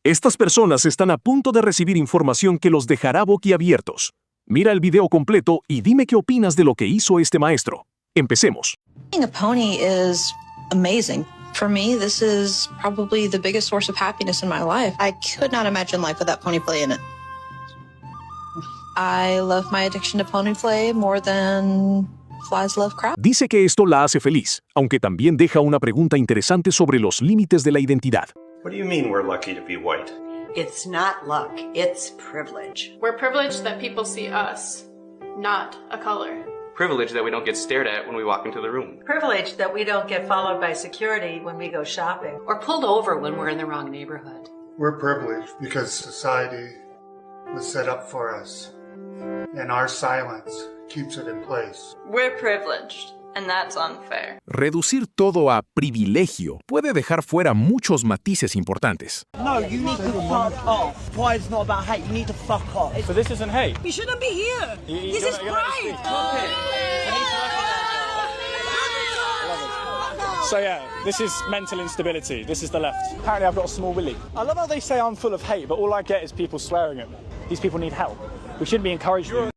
Estas personas están a punto de recibir información que los dejará boquiabiertos. Mira el video completo y dime qué opinas de lo que hizo este maestro. Empecemos. Being a pony is amazing. For me, this is probably the biggest source of happiness in my life. I could not imagine life without pony play in it. I love my addiction to pony play more than flies love crap. Dice que esto la hace feliz, aunque también deja una pregunta interesante sobre los límites de la identidad. What do you mean we're lucky to be white? It's not luck, it's privilege. We're privileged that people see us, not a color. Privilege that we don't get stared at when we walk into the room. Privilege that we don't get followed by security when we go shopping. Or pulled over when we're in the wrong neighborhood. We're privileged because society was set up for us, and our silence keeps it in place. We're privileged, and that's unfair. Reducir todo a privilegio puede dejar fuera muchos matices importantes. No, you need to fuck off. Pride's not about hate, you need to fuck off. But this isn't hate. You shouldn't be here. This is pride. So yeah, this is mental instability. This is the left. Apparently I've got a small willy. I love how they say I'm full of hate, but all I get is people swearing at me. These people need help. We shouldn't be encouraging them.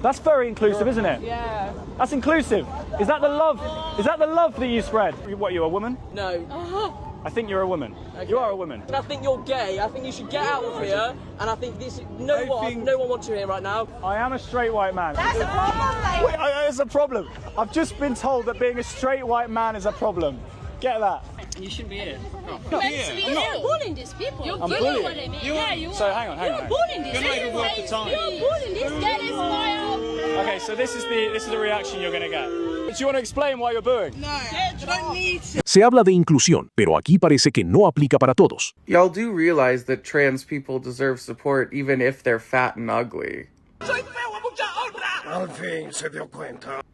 That's very inclusive, isn't it? Yeah. That's inclusive. Is that the love? Is that the love that you spread? What, you're a woman? No. I think you're a woman. Okay. You are a woman. I think you're gay. I think you should get out of here. And I think this. No one wants you here right now. I am a straight white man. That's a problem, mate. Wait, it's a problem. I've just been told that being a straight white man is a problem. Get that? You shouldn't be here. No. You're bullying these people. I'm bullying. So hang on. You're bullying this. You're bullying this. Get this fire. Okay, so this is the reaction you're going to get. Do you want to explain why you're booing? No, I don't need to. Se habla de inclusión, pero aquí parece que no aplica para todos. Y'all do realize that trans people deserve support even if they're fat and ugly.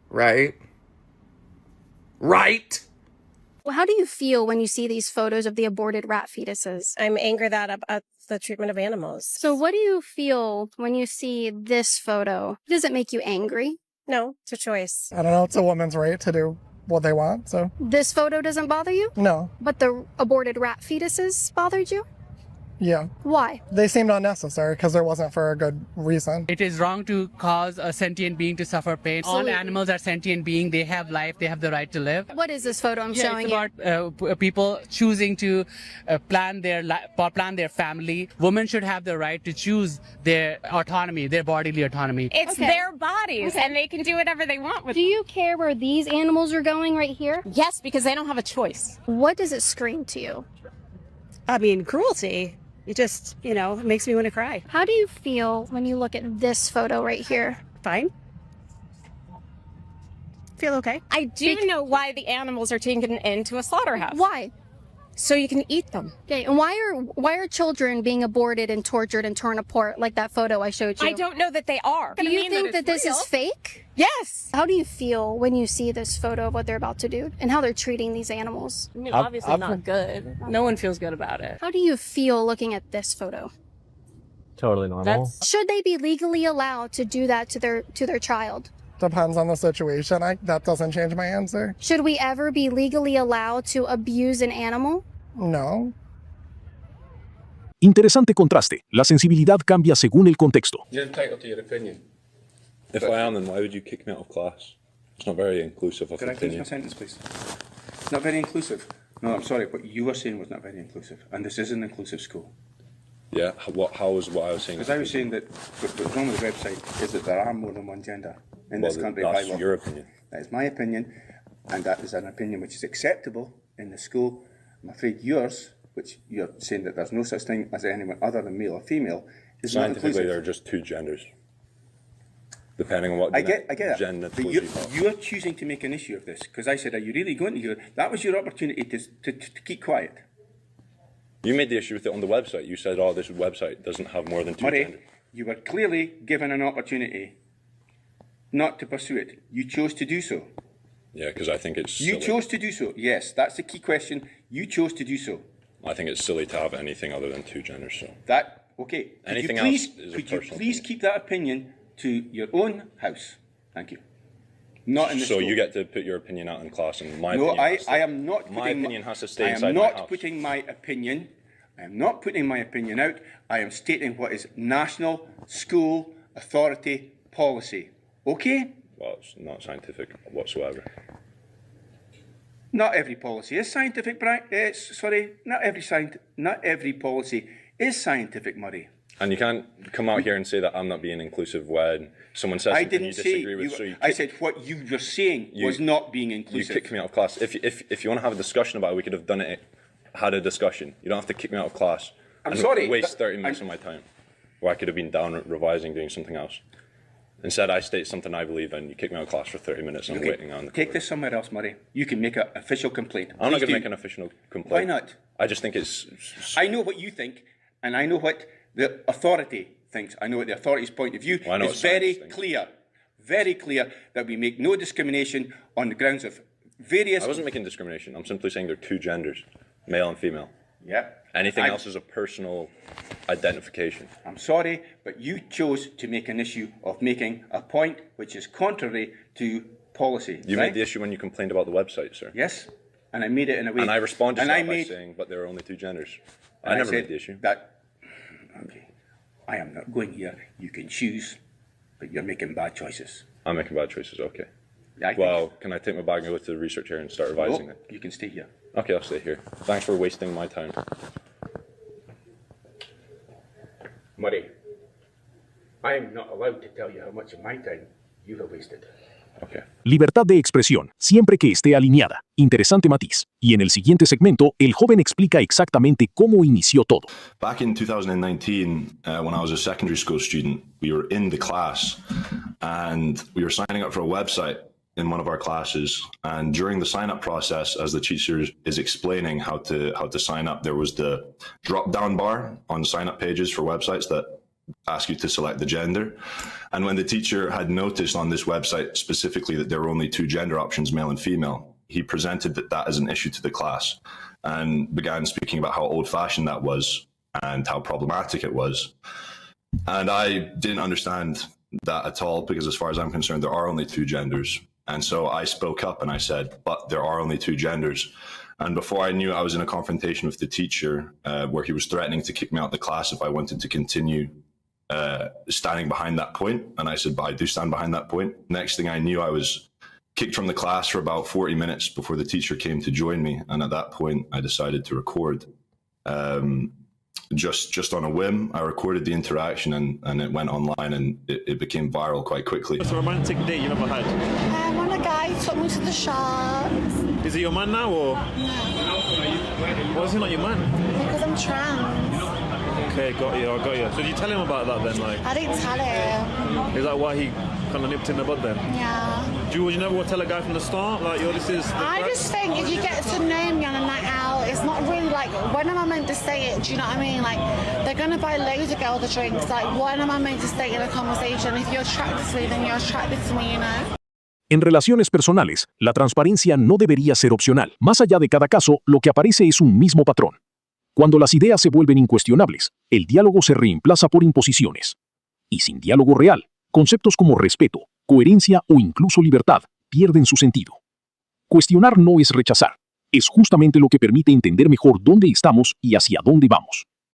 Right? Right? Well, how do you feel when you see these photos of the aborted rat fetuses? I'm angry at the treatment of animals. So what do you feel when you see this photo? Does it make you angry? No, it's a choice. I don't know. It's a woman's right to do what they want, so. This photo doesn't bother you? No. But the aborted rat fetuses bothered you? Yeah. Why? They seemed unnecessary because it wasn't for a good reason. It is wrong to cause a sentient being to suffer pain. Absolutely. All animals are sentient beings. They have life. They have the right to live. What is this photo I'm showing you? It's about people choosing to plan their family. Women should have the right to choose their autonomy, their bodily autonomy. It's their bodies, and they can do whatever they want with it. Do you care where these animals are going right here? Yes, because they don't have a choice. What does it scream to you? I mean, cruelty. It just, it makes me want to cry. How do you feel when you look at this photo right here? Fine. Feel okay. I do know why the animals are taken into a slaughterhouse. Why? So you can eat them. Okay, and why are children being aborted and tortured and torn apart like that photo I showed you? I don't know that they are. Do you think that this is fake? Yes. How do you feel when you see this photo of what they're about to do and how they're treating these animals? I mean, obviously not good. No one feels good about it. How do you feel looking at this photo? Totally normal. Should they be legally allowed to do that to their child? Depends on the situation. That doesn't change my answer. Should we ever be legally allowed to abuse an animal? No. Interesante contraste. La sensibilidad cambia según el contexto. You're entitled to your opinion. If I am, then why would you kick me out of class? It's not very inclusive of Can I finish my sentence, please? It's not very inclusive. No, I'm sorry. What you were saying was not very inclusive. And this is an inclusive school. Yeah, how was what I was saying? Because I was saying that what's wrong with the website is that there are more than one gender in this country. That's your opinion. That is my opinion, and that is an opinion which is acceptable in the school. I'm afraid yours, which you're saying that there's no such thing as anyone other than male or female, is not inclusive. Scientifically, there are just two genders. Depending on what I get that. But you're choosing to make an issue of this, because I said, are you really going to hear? That was your opportunity to keep quiet. You made the issue with it on the website. You said, oh, this website doesn't have more than two genders. You were clearly given an opportunity not to pursue it. You chose to do so. Yeah, because I think it's silly. You chose to do so. Yes, that's the key question. You chose to do so. I think it's silly to have anything other than two genders. So okay. Anything else is a personal Could you please keep that opinion to your own house? Thank you. Not in the So school. you get to put your opinion out in class, and my opinion opinion I am not. My opinion has to stay I inside am my not house. putting my opinion. I am not putting my opinion out. I am stating what is national school authority policy. Okay? Well, it's not scientific whatsoever. Not every policy is scientific, Brian. Not every policy is scientific, Murray. And you can't come out here and say that I'm not being inclusive when someone says something you disagree with. So I said what you were saying was not being inclusive. You kicked me out of class. If you want to have a discussion about it, we could have done it, had a discussion. You don't have to kick me out of class. I'm sorry. Waste 30 minutes of my time, where I could have been down revising, doing something else. Instead, I state something I believe in. You kick me out of class for 30 minutes. And I'm waiting on the Take this somewhere else, Murray. You can make an official complaint. I'm not going to make an official complaint. Why not? I just think it's... I know what you think, and I know what the authority thinks. I know what the authority's point of view is very clear that we make no discrimination on the grounds of various... I wasn't making discrimination. I'm simply saying there are two genders, male and female. Yeah. Anything else is a personal identification. I'm sorry, but you chose to make an issue of making a point which is contrary to policy. You made the issue when you complained about the website, sir. Yes, and I made it in a way... And I responded to that by saying, but there are only two genders. I never made the issue. Okay, I am not going here. You can choose, but you're making bad choices. I'm making bad choices, okay. Well, can I take my bag and go to the research area and start revising it? You can stay here. Okay, I'll stay here. Thanks for wasting my time. Murray, I am not allowed to tell you how much of my time you have wasted. Okay. Libertad de expresión, siempre que esté alineada. Interesante matiz. Y en el siguiente segmento, el joven explica exactamente cómo inició todo. Back in 2019, when I was a secondary school student, we were in the class and we were signing up for a website in one of our classes. And during the sign-up process, as the teacher is explaining how to sign up, there was the drop-down bar on sign-up pages for websites that ask you to select the gender. And when the teacher had noticed on this website specifically that there were only two gender options, male and female, he presented that as an issue to the class and began speaking about how old-fashioned that was and how problematic it was. And I didn't understand that at all, because as far as I'm concerned, there are only two genders. And so I spoke up and I said, but there are only two genders. And before I knew, I was in a confrontation with the teacher where he was threatening to kick me out of the class if I wanted to continue standing behind that point. And I said, but I do stand behind that point. Next thing I knew, I was kicked from the class for about 40 minutes before the teacher came to join me. And at that point, I decided to record. Just on a whim, I recorded the interaction and it went online and it became viral quite quickly. What's a romantic date you've ever had? When a guy took me to the shops. Is he your man now or? No. Why is he not your man? Because I'm trans. Okay, got you, I got you. So did you tell him about that then? I didn't tell him. Is that why he kind of nipped in the bud then? Yeah. Would you never tell a guy from the start? Like, yo, this is... I just think if you get to know me on a night out, it's not really like, when am I meant to say it? Do you know what I mean? Like, they're going to buy loads of girls the drinks. Like, when am I meant to stay in a conversation? If you're attracted to me, then you're attracted to me, you know? En relaciones personales, la transparencia no debería ser opcional. Más allá de cada caso, lo que aparece es un mismo patrón. Cuando las ideas se vuelven incuestionables, el diálogo se reemplaza por imposiciones. Y sin diálogo real, conceptos como respeto, coherencia o incluso libertad pierden su sentido. Cuestionar no es rechazar, es justamente lo que permite entender mejor dónde estamos y hacia dónde vamos.